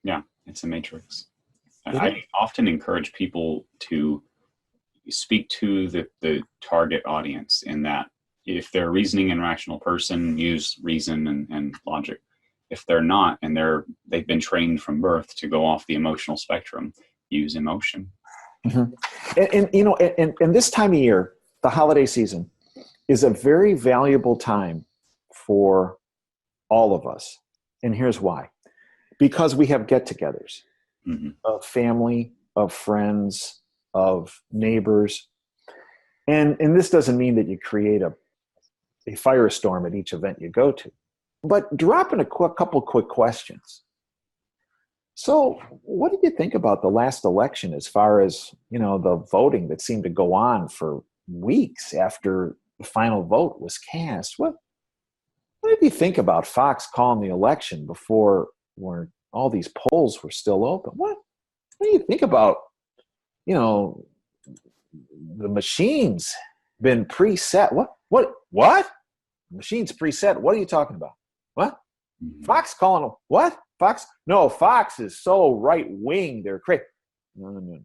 Yeah, it's a matrix. It is. I often encourage people to speak to the target audience in that if they're a reasoning and rational person, use reason and logic. If they're not, and they've been trained from birth to go off the emotional spectrum, use emotion. Mm-hmm. And you know, and this time of year, the holiday season, is a very valuable time for all of us. And here's why. Because we have get-togethers of family, of friends, of neighbors. And this doesn't mean that you create a firestorm at each event you go to. But drop in a couple quick questions. So what did you think about the last election as far as, you know, the voting that seemed to go on for weeks after the final vote was cast? What did you think about Fox calling the election before where all these polls were still open? What do you think about, you know, the machines been preset? What? Machines preset? What are you talking about? What? Fox calling them? What? Fox? No, Fox is so right wing. They're crazy. No.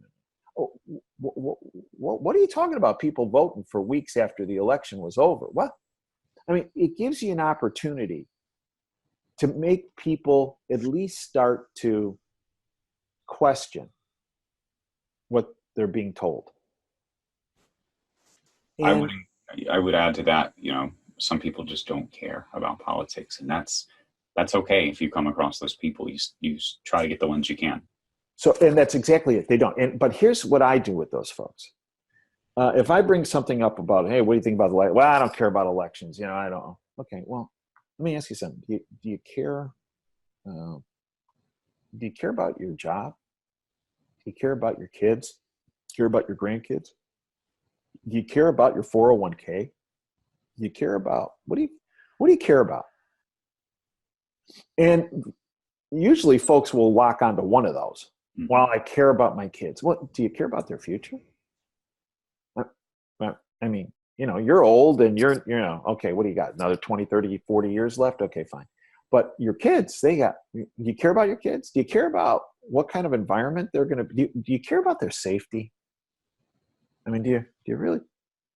Oh, what are you talking about? People voting for weeks after the election was over? What? I mean, it gives you an opportunity to make people at least start to question what they're being told. And I would add to that, you know, some people just don't care about politics, and that's okay. If you come across those people, you try to get the ones you can. So, and that's exactly it. They don't. But here's what I do with those folks. If I bring something up about, hey, what do you think about the election? Well, I don't care about elections. You know, I don't. Okay, well, let me ask you something. Do you care? Do you care about your job? Do you care about your kids? Do you care about your grandkids? Do you care about your 401k? Do you care about what do you care about? And usually, folks will lock onto one of those. Well, I care about my kids. What do you care about their future? I mean, you know, you're old and you know, okay, what do you got? Another 20, 30, 40 years left? Okay, fine. But your kids, do you care about your kids? Do you care about what kind of environment they're going to be? Do you care about their safety? I mean, do you really?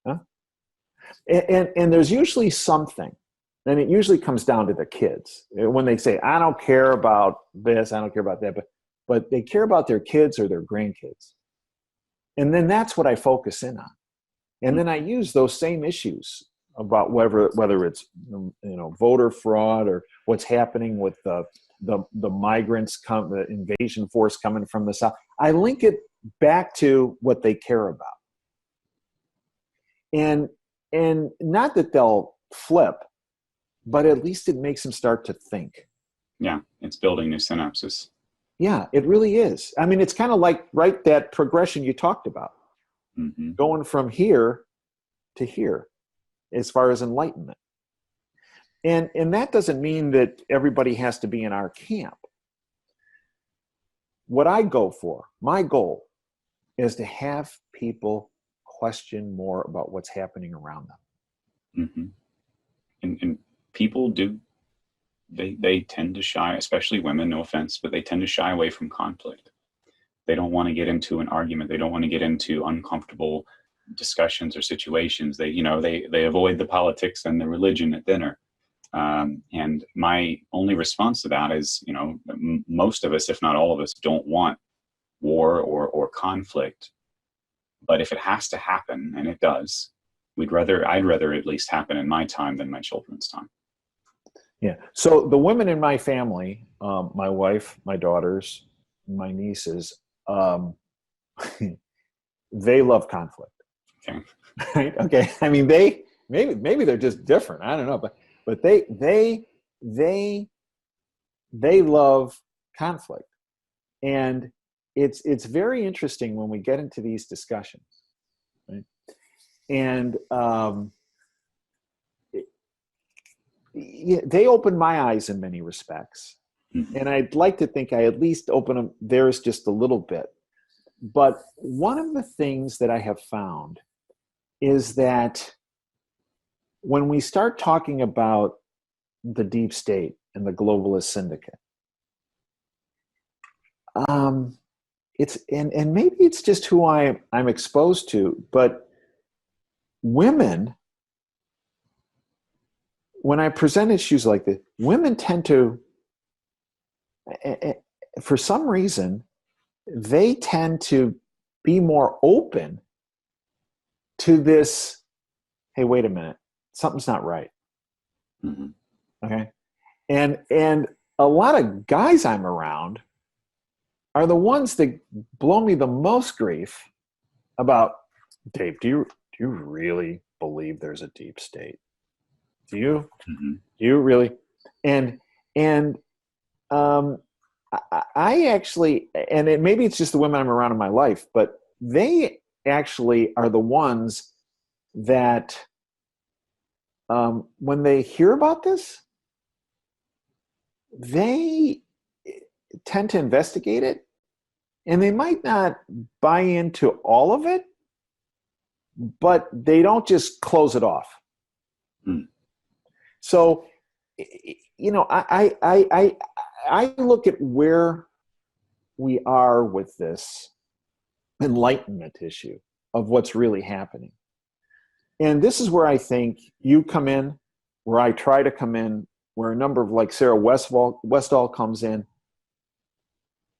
Huh? And there's usually something, and it usually comes down to the kids. When they say, I don't care about this, I don't care about that, but they care about their kids or their grandkids. And then that's what I focus in on. And then I use those same issues about whether it's, you know, voter fraud or what's happening with the migrants, the invasion force coming from the South. I link it back to what they care about. And not that they'll flip, but at least it makes them start to think. Yeah, it's building new synapses. Yeah, it really is. I mean, it's kind of like, right, that progression you talked about. Going from here to here as far as enlightenment. And that doesn't mean that everybody has to be in our camp. What I go for, my goal, is to have people question more about what's happening around them. And people do, they tend to shy, especially women, no offense, but they tend to shy away from conflict. They don't want to get into an argument. They don't want to get into uncomfortable discussions or situations. They avoid the politics and the religion at dinner. And my only response to that is, you know, most of us, if not all of us, don't want war or conflict. But if it has to happen, and it does, I'd rather at least happen in my time than my children's time. Yeah. So the women in my family, my wife, my daughters, my nieces, they love conflict. Okay. Right? Okay. I mean, maybe they're just different. I don't know, but they love conflict, and it's very interesting when we get into these discussions, right? And they open my eyes in many respects. And I'd like to think I at least open them theirs just a little bit. But one of the things that I have found is that when we start talking about the deep state and the globalist syndicate, it's and maybe it's just who I'm exposed to, but women, when I present issues like this, women tend to, for some reason, they tend to be more open to this. Hey, wait a minute, something's not right. Mm-hmm. Okay, and a lot of guys I'm around are the ones that blow me the most grief about, Dave, do you really believe there's a deep state? Do you? Mm-hmm. Do you really? And I actually, and maybe it's just the women I'm around in my life, but they actually are the ones that when they hear about this, they tend to investigate it, and they might not buy into all of it, but they don't just close it off. Mm. So, I look at where we are with this enlightenment issue of what's really happening. And this is where I think you come in, where I try to come in, where a number of, like Sarah Westall comes in.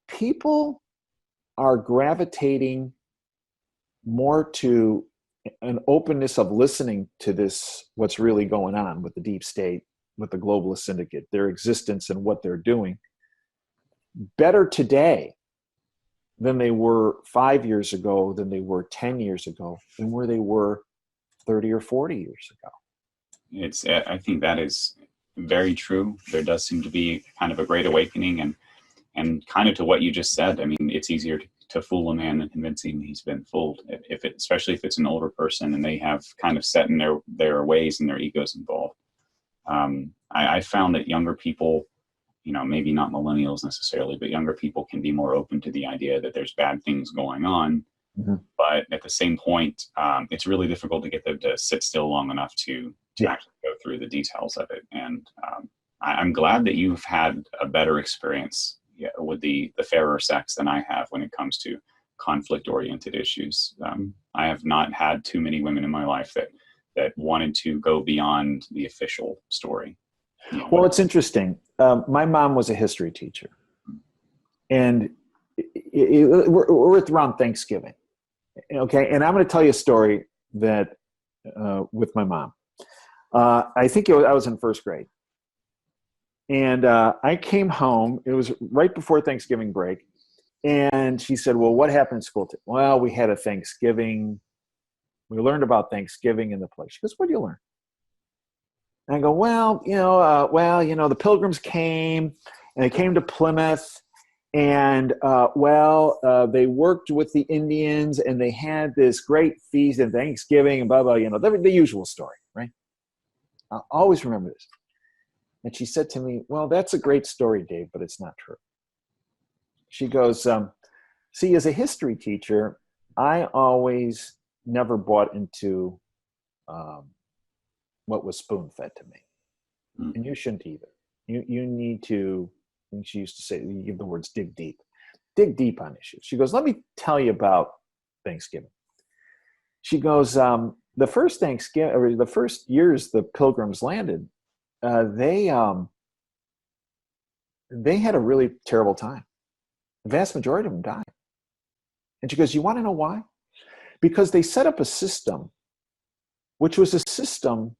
People are gravitating more to an openness of listening to this, what's really going on with the deep state, with the globalist syndicate, their existence and what they're doing, better today than they were 5 years ago, than they were 10 years ago, than where they were 30 or 40 years ago. I think that is very true. There does seem to be kind of a great awakening, and kind of to what you just said. I mean, it's easier to fool a man than convince him he's been fooled. Especially if it's an older person and they have kind of set in their ways and their egos involved. I found that younger people, maybe not millennials necessarily, but younger people can be more open to the idea that there's bad things going on. Mm-hmm. But at the same point, it's really difficult to get them to sit still long enough to actually go through the details of it. And I'm glad that you've had a better experience with the fairer sex than I have when it comes to conflict-oriented issues. I have not had too many women in my life that wanted to go beyond the official story. Well, it's interesting. My mom was a history teacher, and we're around Thanksgiving. Okay, and I'm going to tell you a story that with my mom. I think I was in first grade, and I came home. It was right before Thanksgiving break, and she said, "Well, what happened in school today?" Well, we had a Thanksgiving. We learned about Thanksgiving in the place. She goes, "What did you learn?" And I go, "Well, the Pilgrims came, and they came to Plymouth, and they worked with the Indians, and they had this great feast and Thanksgiving, and blah blah. The usual story, right?" I'll always remember this. And she said to me, "Well, that's a great story, Dave, but it's not true." She goes, "See, as a history teacher, I always never bought into what was spoon-fed to me. And you shouldn't either. You need to," and she used to say, you give the words, dig deep on issues. She goes, "Let me tell you about Thanksgiving." She goes, the first Thanksgiving, or the first years the Pilgrims landed, they had a really terrible time. The vast majority of them died. And she goes, "You want to know why? Because they set up a system, which was a system,"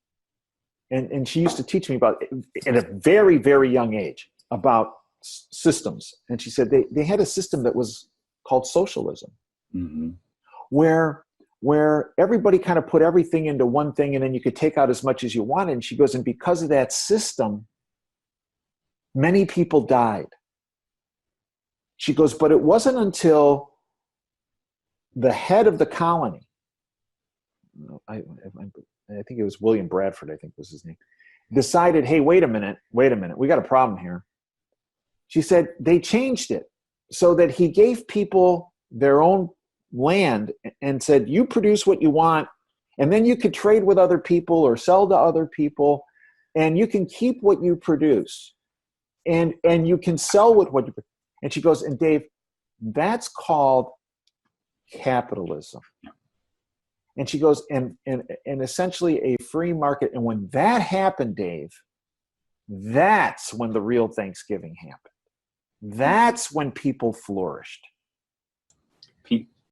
and she used to teach me about, at a very, very young age, about systems. And she said they had a system that was called socialism, mm-hmm. where everybody kind of put everything into one thing, and then you could take out as much as you wanted. And she goes, and because of that system, many people died. She goes, but it wasn't until the head of the colony, I think it was William Bradford, I think was his name, decided, hey, wait a minute, we got a problem here. She said they changed it so that he gave people their own land and said, you produce what you want, and then you could trade with other people or sell to other people, and you can keep what you produce, and you can sell with what you produce. And she goes, and Dave, That's called capitalism. Yeah. And she goes, and essentially a free market. And when that happened, Dave, that's when the real Thanksgiving happened. That's when people flourished.